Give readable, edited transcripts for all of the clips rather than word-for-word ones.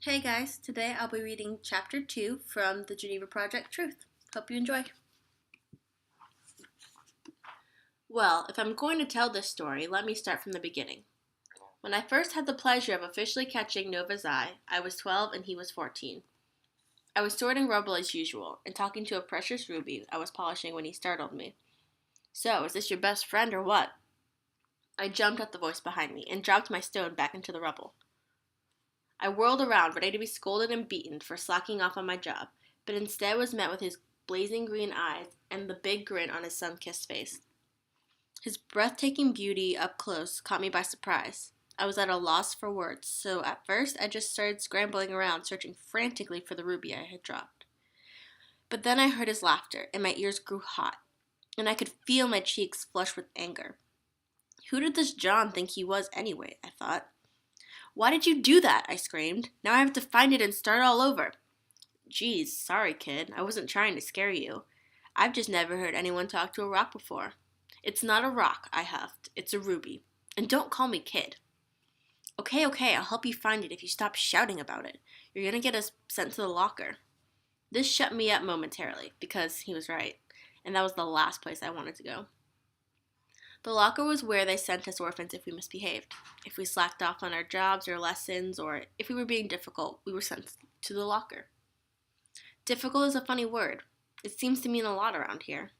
Hey guys, today I'll be reading Chapter 2 from the Geneva Project Truth. Hope you enjoy. Well, if I'm going to tell this story, let me start from the beginning. When I first had the pleasure of officially catching Nova's eye, I was 12 and he was 14. I was sorting rubble as usual and talking to a precious ruby I was polishing when he startled me. So, is this your best friend or what? I jumped at the voice behind me and dropped my stone back into the rubble. I whirled around, ready to be scolded and beaten for slacking off on my job, but instead was met with his blazing green eyes and the big grin on his sun-kissed face. His breathtaking beauty up close caught me by surprise. I was at a loss for words, so at first I just started scrambling around, searching frantically for the ruby I had dropped. But then I heard his laughter, and my ears grew hot, and I could feel my cheeks flush with anger. Who did this John think he was anyway, I thought. Why did you do that? I screamed. Now I have to find it and start all over. Geez, sorry, kid. I wasn't trying to scare you. I've just never heard anyone talk to a rock before. It's not a rock, I huffed. It's a ruby. And don't call me kid. Okay, I'll help you find it if you stop shouting about it. You're gonna get us sent to the locker. This shut me up momentarily, because he was right, and that was the last place I wanted to go. The locker was where they sent us orphans if we misbehaved. If we slacked off on our jobs or lessons, or if we were being difficult, we were sent to the locker. Difficult is a funny word. It seems to mean a lot around here.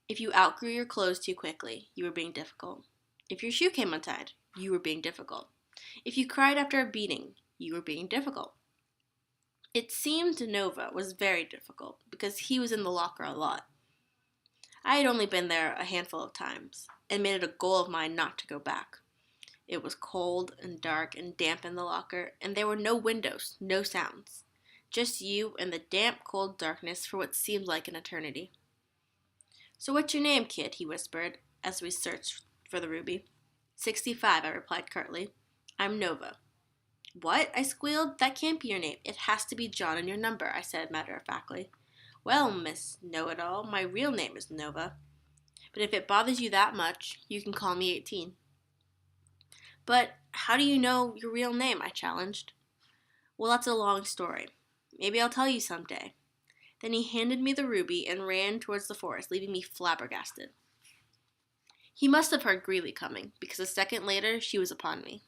If you outgrew your clothes too quickly, you were being difficult. If your shoe came untied, you were being difficult. If you cried after a beating, you were being difficult. It seemed Nova was very difficult because he was in the locker a lot. I had only been there a handful of times and made it a goal of mine not to go back. It was cold and dark and damp in the locker, and there were no windows, no sounds. Just you and the damp, cold darkness for what seemed like an eternity. So what's your name, kid? He whispered as we searched for the ruby. 65, I replied curtly. I'm Nova. What? I squealed. That can't be your name. It has to be John and your number, I said matter-of-factly. Well, Miss Know-it-all, my real name is Nova. But if it bothers you that much, you can call me 18. But how do you know your real name? I challenged. Well, that's a long story. Maybe I'll tell you someday. Then he handed me the ruby and ran towards the forest, leaving me flabbergasted. He must have heard Greeley coming, because a second later she was upon me.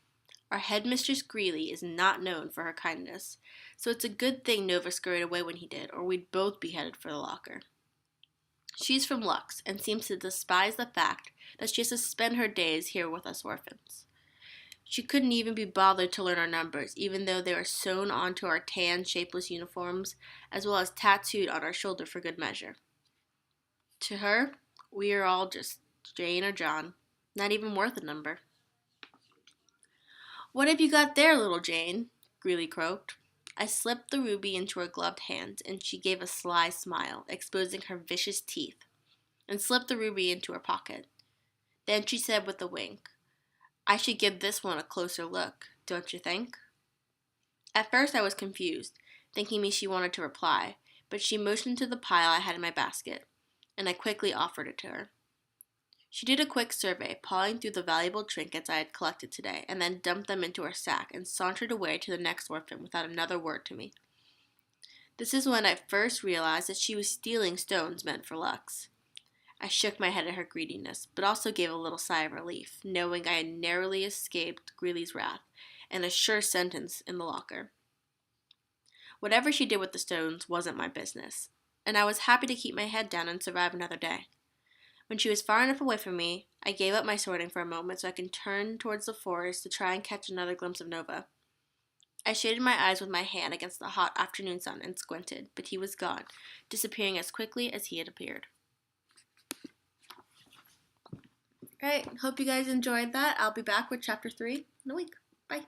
Our headmistress Greeley is not known for her kindness, so it's a good thing Nova scurried away when he did, or we'd both be headed for the locker. She's from Lux, and seems to despise the fact that she has to spend her days here with us orphans. She couldn't even be bothered to learn our numbers, even though they were sewn onto our tan, shapeless uniforms, as well as tattooed on our shoulder for good measure. To her, we are all just Jane or John, not even worth a number. What have you got there, little Jane? Greeley croaked. I slipped the ruby into her gloved hand, and she gave a sly smile, exposing her vicious teeth, and slipped the ruby into her pocket. Then she said with a wink, I should give this one a closer look, don't you think? At first I was confused, thinking me she wanted to reply, but she motioned to the pile I had in my basket, and I quickly offered it to her. She did a quick survey, pawing through the valuable trinkets I had collected today, and then dumped them into her sack and sauntered away to the next orphan without another word to me. This is when I first realized that she was stealing stones meant for Lux. I shook my head at her greediness, but also gave a little sigh of relief, knowing I had narrowly escaped Greeley's wrath and a sure sentence in the locker. Whatever she did with the stones wasn't my business, and I was happy to keep my head down and survive another day. When she was far enough away from me, I gave up my sorting for a moment so I could turn towards the forest to try and catch another glimpse of Nova. I shaded my eyes with my hand against the hot afternoon sun and squinted, but he was gone, disappearing as quickly as he had appeared. Alright, hope you guys enjoyed that. I'll be back with Chapter 3 in a week. Bye.